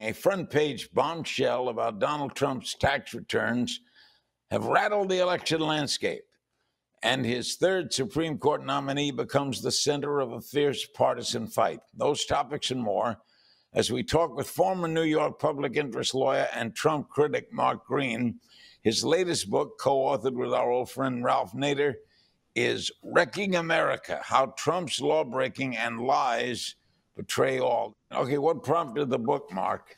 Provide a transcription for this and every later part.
A front-page bombshell about Donald Trump's tax returns have rattled the election landscape, and his third Supreme Court nominee becomes the center of a fierce partisan fight. Those topics and more as we talk with former New York public interest lawyer and Trump critic Mark Green. His latest book, co-authored with our old friend Ralph Nader, is Wrecking America: How Trump's Lawbreaking and Lies Betray All. Okay, what prompted the book, Mark?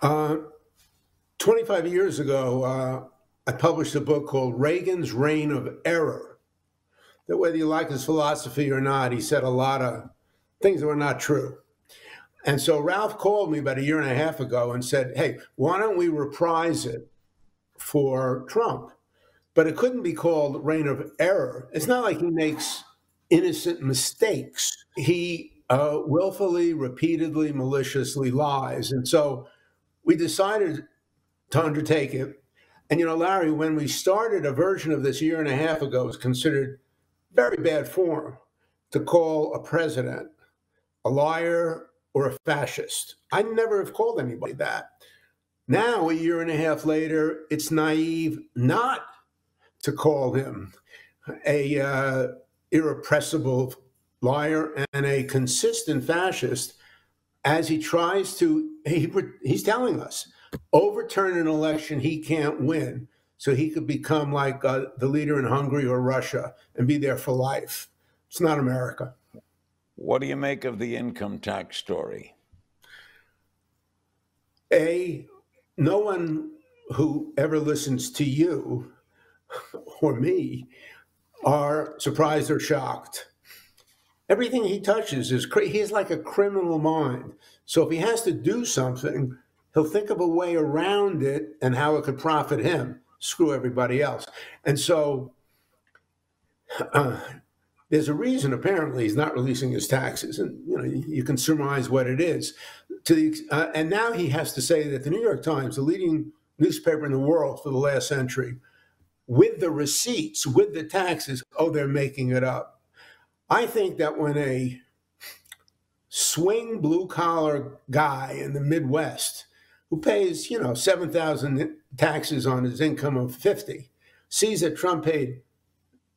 25 years ago, I published a book called Reagan's Reign of Error. That whether you like his philosophy or not, he said a lot of things that were not true. And so Ralph called me about a year and a half ago and said, hey, why don't we reprise it for Trump? But it couldn't be called Reign of Error. It's not like he makes innocent mistakes. He willfully, repeatedly, maliciously lies. And so we decided to undertake it. And, Larry, when we started, a version of this a year and a half ago was considered very bad form to call a president a liar or a fascist. I never have called anybody that. Now, a year and a half later, it's naive not to call him a irrepressible liar and a consistent fascist, as he tries to, he's telling us, overturn an election he can't win so he could become like the leader in Hungary or Russia and be there for life. It's not America. What do you make of the income tax story? No one who ever listens to you or me are surprised or shocked. Everything he touches is he has like a criminal mind. So if he has to do something, he'll think of a way around it and how it could profit him. Screw everybody else. And so there's a reason, apparently, he's not releasing his taxes. And, you can surmise what it is. And now he has to say that the New York Times, the leading newspaper in the world for the last century, with the receipts, with the taxes, they're making it up. I think that when a swing blue-collar guy in the Midwest who pays, $7,000 taxes on his income of $50, sees that Trump paid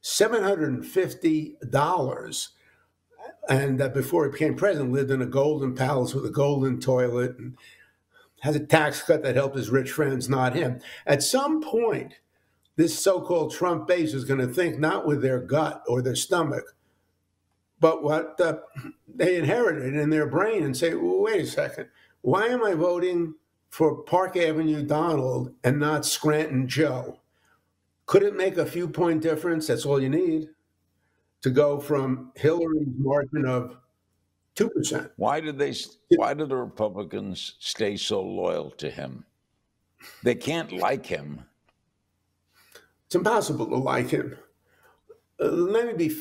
$750, and that before he became president lived in a golden palace with a golden toilet and has a tax cut that helped his rich friends, not him. At some point, this so-called Trump base is going to think not with their gut or their stomach, but what they inherited in their brain and say, well, wait a second, why am I voting for Park Avenue Donald and not Scranton Joe? Could it make a few point difference? That's all you need to go from Hillary's margin of 2%. Why did the Republicans stay so loyal to him? They can't like him. It's impossible to like him. Let me be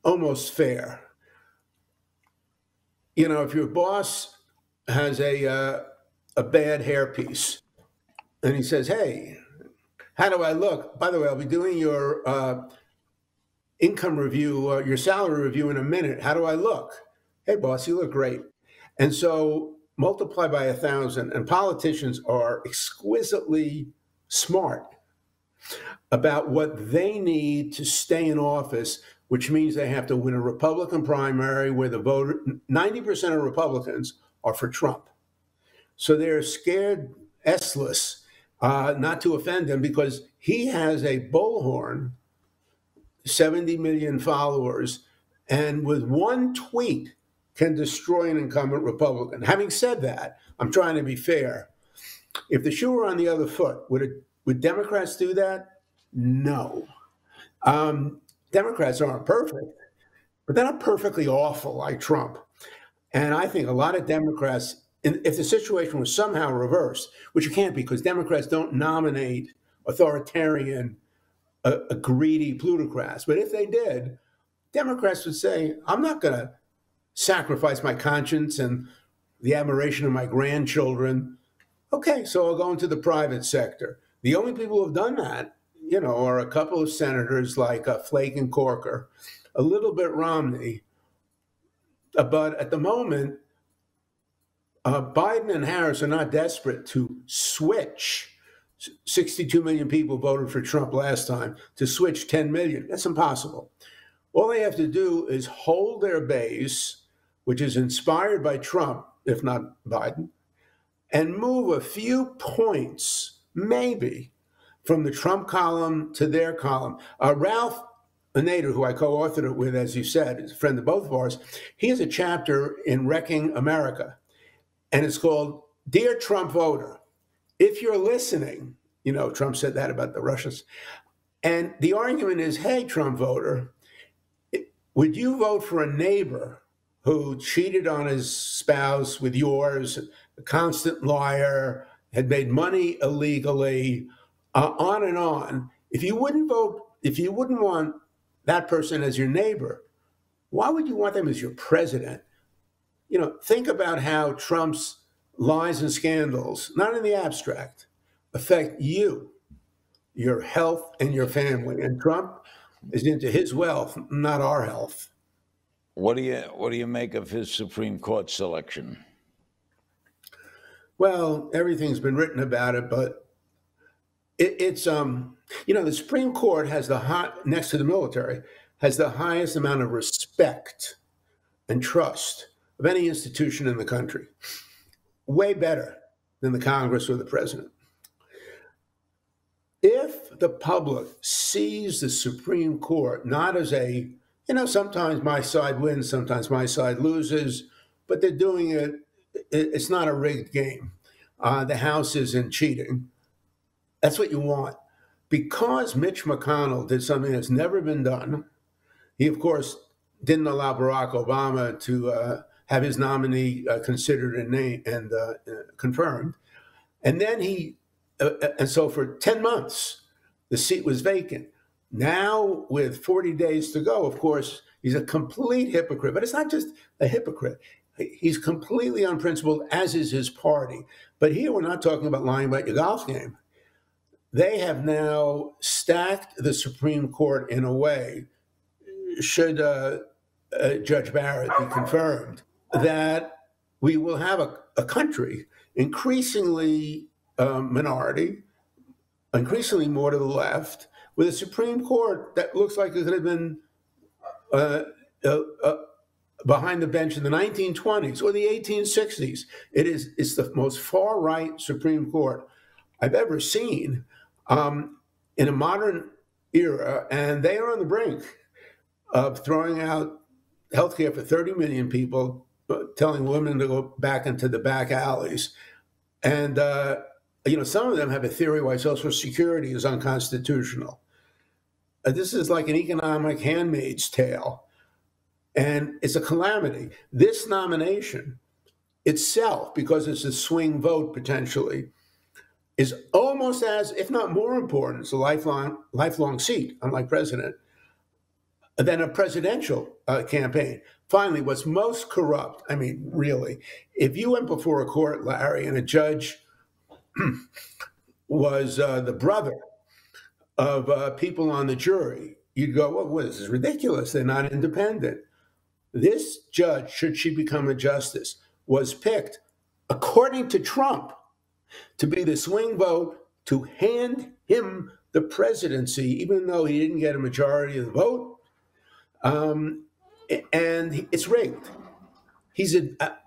almost fair. If your boss has a bad hairpiece and he says, hey, how do I look? By the way, I'll be doing your income review, your salary review in a minute. How do I look? Hey, boss, you look great. And so multiply by 1,000. And politicians are exquisitely smart about what they need to stay in office, which means they have to win a Republican primary where 90% of Republicans are for Trump. So they're scared S-less not to offend him because he has a bullhorn, 70 million followers, and with one tweet can destroy an incumbent Republican. Having said that, I'm trying to be fair. If the shoe were on the other foot, would Democrats do that? No. Democrats aren't perfect, but they're not perfectly awful like Trump. And I think a lot of Democrats, if the situation was somehow reversed, which it can't be because Democrats don't nominate authoritarian, greedy plutocrats, but if they did, Democrats would say, I'm not going to sacrifice my conscience and the admiration of my grandchildren. Okay, so I'll go into the private sector. The only people who have done that, are a couple of senators like Flake and Corker, a little bit Romney. But at the moment, Biden and Harris are not desperate to switch. 62 million people voted for Trump last time. To switch 10 million, that's impossible. All they have to do is hold their base, which is inspired by Trump, if not Biden, and move a few points, maybe, from the Trump column to their column. Ralph Nader, who I co-authored it with, as you said, is a friend of both of ours, he has a chapter in Wrecking America, and it's called Dear Trump Voter, if you're listening, you know, Trump said that about the Russians, and the argument is, hey, Trump voter, would you vote for a neighbor who cheated on his spouse with yours, a constant liar, had made money illegally, on and on? If you wouldn't want that person as your neighbor, why would you want them as your president? You know, think about how Trump's lies and scandals, not in the abstract, affect you, your health, and your family. And Trump is into his wealth, not our health. What do you make of his Supreme Court selection? Well, everything's been written about it, but it's you know, the Supreme Court has next to the military, has the highest amount of respect and trust of any institution in the country. Way better than the Congress or the president. If the public sees the Supreme Court not as a, you know, sometimes my side wins, sometimes my side loses, but they're doing it, it's not a rigged game. The House isn't cheating. That's what you want. Because Mitch McConnell did something that's never been done, he, of course, didn't allow Barack Obama to have his nominee considered and named and confirmed. And then and so for 10 months, the seat was vacant. Now, with 40 days to go, of course, he's a complete hypocrite. But it's not just a hypocrite. He's completely unprincipled, as is his party. But here we're not talking about lying about your golf game. They have now stacked the Supreme Court in a way, should Judge Barrett be confirmed, that we will have a country increasingly minority, increasingly more to the left, with a Supreme Court that looks like it could have been behind the bench in the 1920s or the 1860s. It's the most far-right Supreme Court I've ever seen in a modern era, and they are on the brink of throwing out health care for 30 million people, telling women to go back into the back alleys. And, you know, some of them have a theory why Social Security is unconstitutional. This is like an economic handmaid's tale, and it's a calamity. This nomination itself, because it's a swing vote potentially, is almost as, if not more important, it's a lifelong seat, unlike president, than a presidential campaign. Finally, what's most corrupt, I mean, really, if you went before a court, Larry, and a judge was the brother of people on the jury, you'd go, well, this is ridiculous. They're not independent. This judge, should she become a justice, was picked, according to Trump, to be the swing vote to hand him the presidency, even though he didn't get a majority of the vote. And it's rigged.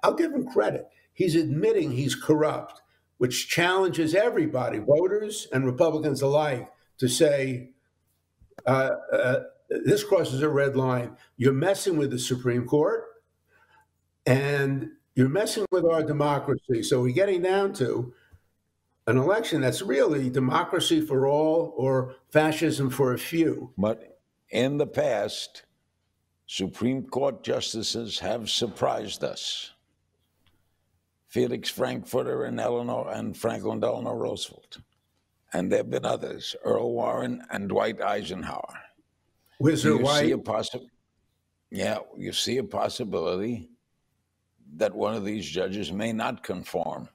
I'll give him credit. He's admitting he's corrupt, which challenges everybody, voters and Republicans alike, to say, this crosses a red line. You're messing with the Supreme Court, and you're messing with our democracy. So we're getting down to an election that's really democracy for all or fascism for a few. But in the past, Supreme Court justices have surprised us. Felix Frankfurter and Franklin Delano Roosevelt. And there have been others, Earl Warren and Dwight Eisenhower. Wizard White. You see a possibility that one of these judges may not conform.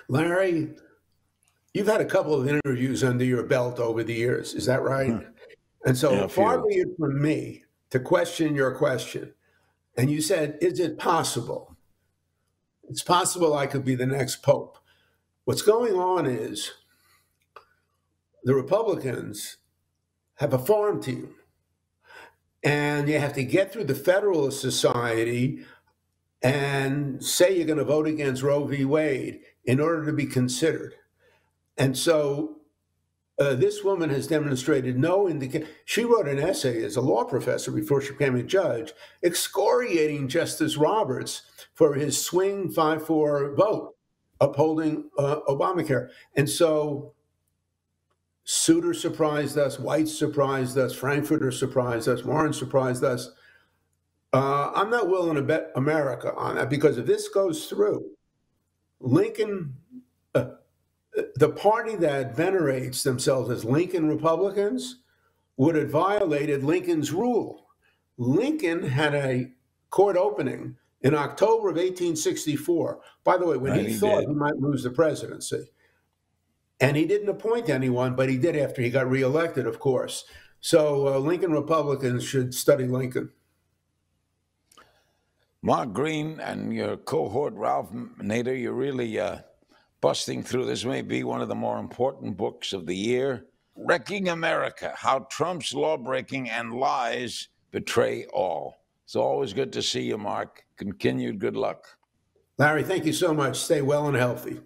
Larry, you've had a couple of interviews under your belt over the years. Is that right? And so far be it from me to question your question. And you said, is it possible It's possible I could be the next pope. What's going on is the Republicans have a farm team, and you have to get through the Federalist Society and say you're going to vote against Roe v. Wade in order to be considered. And so this woman has demonstrated no indication. She wrote an essay as a law professor before she became a judge, excoriating Justice Roberts for his swing 5-4 vote upholding Obamacare. And so Souter surprised us, White surprised us, Frankfurter surprised us, Warren surprised us. I'm not willing to bet America on that, because if this goes through, Lincoln, the party that venerates themselves as Lincoln Republicans, would have violated Lincoln's rule. Lincoln had a court opening in October of 1864. By the way, when he thought he might lose the presidency. And he didn't appoint anyone, but he did after he got reelected, of course. So Lincoln Republicans should study Lincoln. Mark Green and your cohort, Ralph Nader, you're really busting through. This may be one of the more important books of the year. Wrecking America, How Trump's Lawbreaking and Lies Betray All. It's always good to see you, Mark. Continued good luck. Larry, thank you so much. Stay well and healthy.